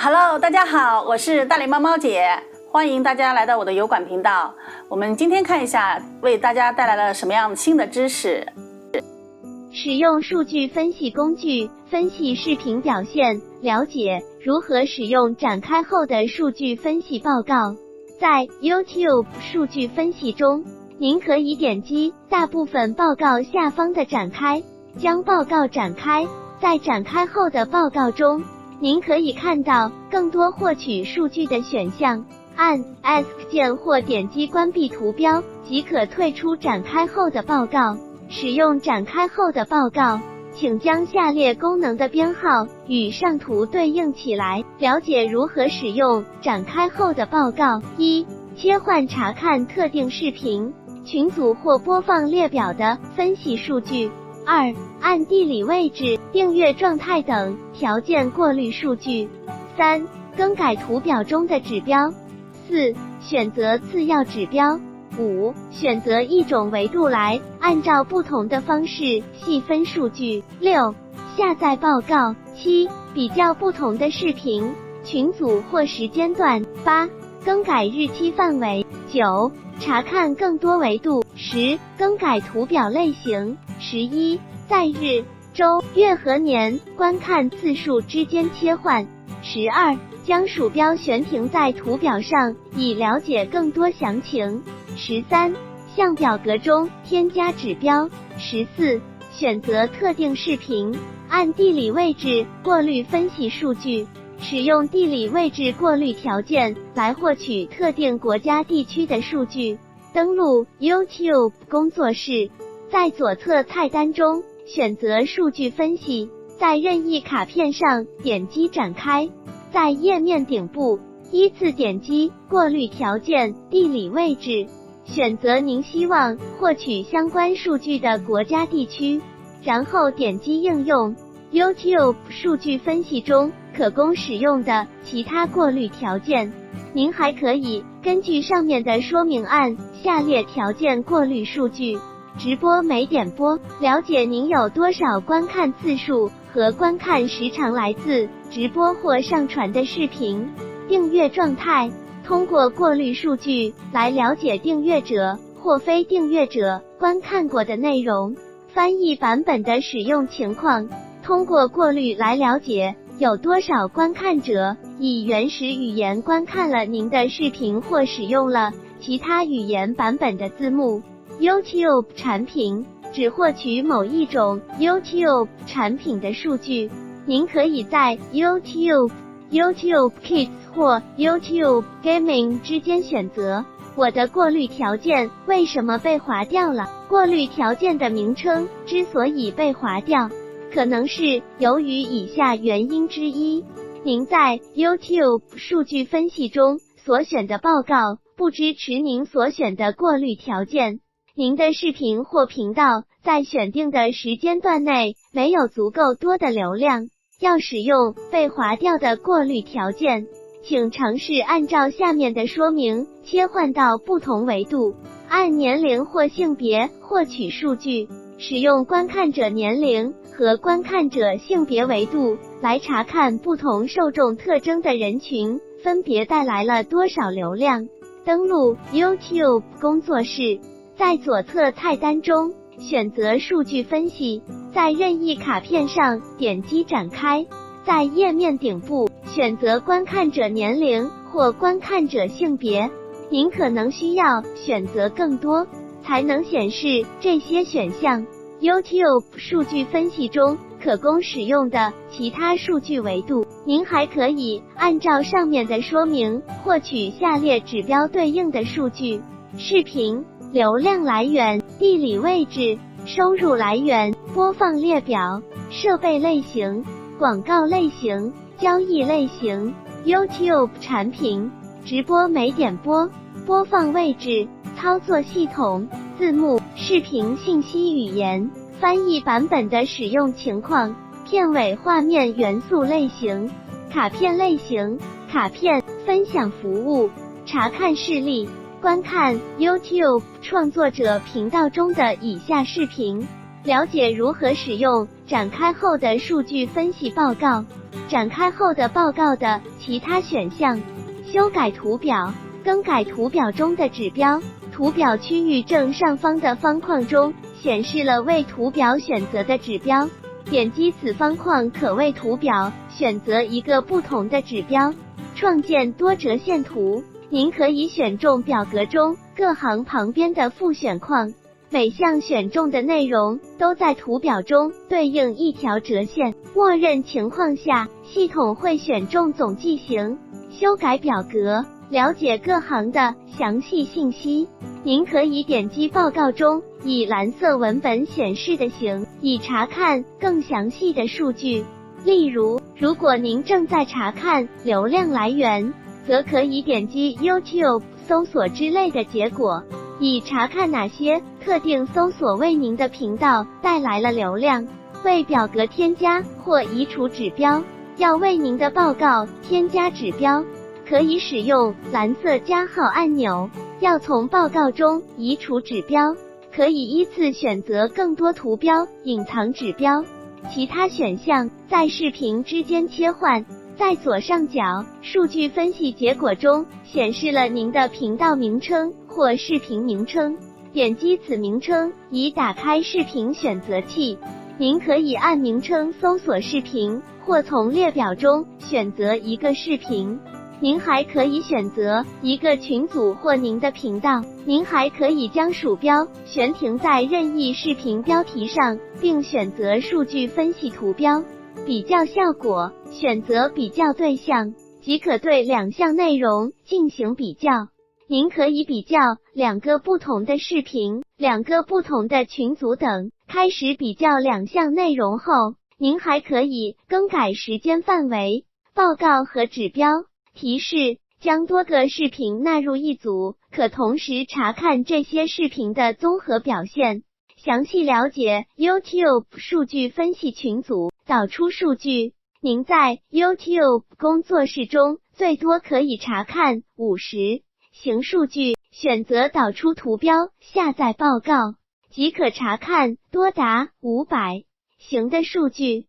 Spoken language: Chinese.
Hello， 大家好，我是大脸猫猫姐，欢迎大家来到我的油管频道。我们今天看一下，为大家带来了什么样新的知识。使用数据分析工具分析视频表现，了解如何使用展开后的数据分析报告。在 YouTube 数据分析中，您可以点击大部分报告下方的展开，将报告展开。在展开后的报告中，您可以看到更多获取数据的选项。按 ESC 键或点击关闭图标即可退出展开后的报告。使用展开后的报告，请将下列功能的编号与上图对应起来。了解如何使用展开后的报告。1、切换查看特定视频、群组或播放列表的分析数据。2、按地理位置、订阅状态等条件过滤数据。3、更改图表中的指标。4、选择次要指标。5、选择一种维度来按照不同的方式细分数据。6、下载报告。7、比较不同的视频、群组或时间段。8、更改日期范围。9、查看更多维度。10、更改图表类型。11、在日、周、月和年观看次数之间切换。12、将鼠标悬停在图表上以了解更多详情。13、向表格中添加指标。14、选择特定视频，按地理位置过滤分析数据。使用地理位置过滤条件来获取特定国家地区的数据。登录 YouTube 工作室，在左侧菜单中选择数据分析，在任意卡片上点击展开。在页面顶部依次点击过滤条件、地理位置，选择您希望获取相关数据的国家地区，然后点击应用。YouTube 数据分析中可供使用的其他过滤条件，您还可以根据上面的说明按下列条件过滤数据。直播没点播，了解您有多少观看次数和观看时长来自直播或上传的视频。订阅状态，通过过滤数据来了解订阅者或非订阅者观看过的内容。翻译版本的使用情况，通过过滤来了解有多少观看者以原始语言观看了您的视频或使用了其他语言版本的字幕。YouTube 产品只获取某一种 YouTube 产品的数据，您可以在 YouTube、YouTube Kids 或 YouTube Gaming 之间选择。我的过滤条件为什么被划掉了？过滤条件的名称之所以被划掉，可能是由于以下原因之一：您在 YouTube 数据分析中所选的报告不支持您所选的过滤条件。您的视频或频道在选定的时间段内没有足够多的流量，要使用被划掉的过滤条件，请尝试按照下面的说明切换到不同维度，按年龄或性别获取数据。使用观看者年龄和观看者性别维度来查看不同受众特征的人群分别带来了多少流量。登录 YouTube 工作室，在左侧菜单中选择数据分析，在任意卡片上点击展开。在页面顶部选择观看者年龄或观看者性别，您可能需要选择更多才能显示这些选项。YouTube 数据分析中可供使用的其他数据维度，您还可以按照上面的说明获取下列指标对应的数据：视频、流量来源、地理位置、收入来源、播放列表、设备类型、广告类型、交易类型、YouTube 产品、直播没点播、播放位置、操作系统、字幕、视频信息语言、翻译版本的使用情况、片尾画面元素类型、卡片类型、卡片、分享服务、查看视力。观看 YouTube 创作者频道中的以下视频，了解如何使用展开后的数据分析报告。展开后的报告的其他选项：修改图表，更改图表中的指标。图表区域正上方的方框中显示了为图表选择的指标，点击此方框可为图表选择一个不同的指标。创建多折线图，您可以选中表格中各行旁边的复选框，每项选中的内容都在图表中对应一条折线。默认情况下，系统会选中总计型。修改表格，了解各行的详细信息。您可以点击报告中以蓝色文本显示的型，以查看更详细的数据。例如，如果您正在查看流量来源，则可以点击 YouTube 搜索之类的结果，以查看哪些特定搜索为您的频道带来了流量。为表格添加或移除指标，要为您的报告添加指标，可以使用蓝色加号按钮。要从报告中移除指标，可以依次选择更多图标、隐藏指标。其他选项在视频之间切换。在左上角，数据分析结果中显示了您的频道名称或视频名称。点击此名称以打开视频选择器。您可以按名称搜索视频，或从列表中选择一个视频。您还可以选择一个群组或您的频道。您还可以将鼠标悬停在任意视频标题上，并选择数据分析图标。比较效果，选择比较对象，即可对两项内容进行比较。您可以比较两个不同的视频、两个不同的群组等。开始比较两项内容后，您还可以更改时间范围、报告和指标。提示：将多个视频纳入一组，可同时查看这些视频的综合表现。详细了解 YouTube 数据分析群组，导出数据。您在 YouTube 工作室中最多可以查看50行数据，选择导出图标下载报告，即可查看多达500行的数据。